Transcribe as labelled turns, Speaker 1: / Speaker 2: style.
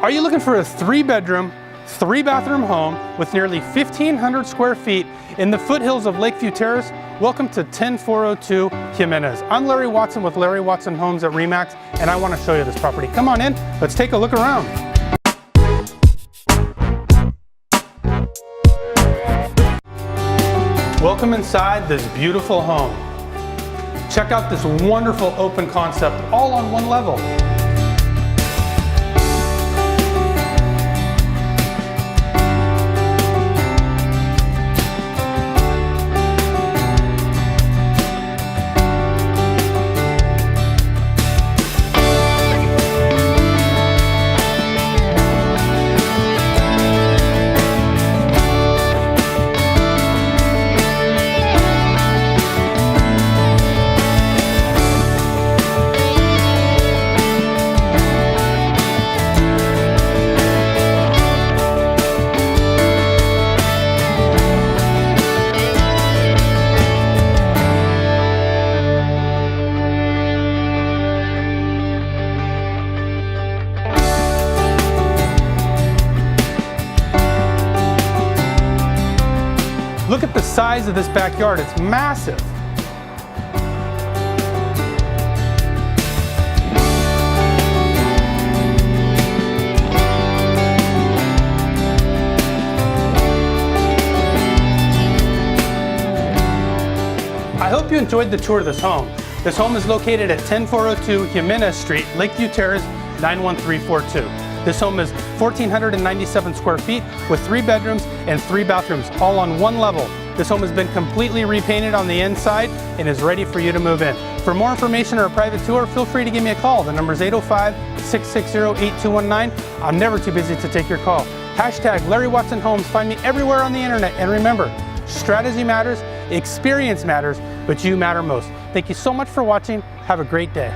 Speaker 1: Are you looking for a 3-bedroom, 3-bathroom home with nearly 1,500 square feet in the foothills of Lakeview Terrace? Welcome to 10402 Jimenez. I'm Larry Watson with Larry Watson Homes at RE/MAX, and I want to show you this property. Come on in, let's take a look around. Welcome inside this beautiful home. Check out this wonderful open concept, all on one level. Look at the size of this backyard, it's massive. I hope you enjoyed the tour of this home. This home is located at 10402 Jimenez Street, Lakeview Terrace, 91342. This home is 1,497 square feet with 3 bedrooms and 3 bathrooms, all on one level. This home has been completely repainted on the inside and is ready for you to move in. For more information or a private tour, feel free to give me a call. The number is 805-660-8219. I'm never too busy to take your call. Hashtag Larry Watson Homes. Find me everywhere on the internet. And remember, strategy matters, experience matters, but you matter most. Thank you so much for watching. Have a great day.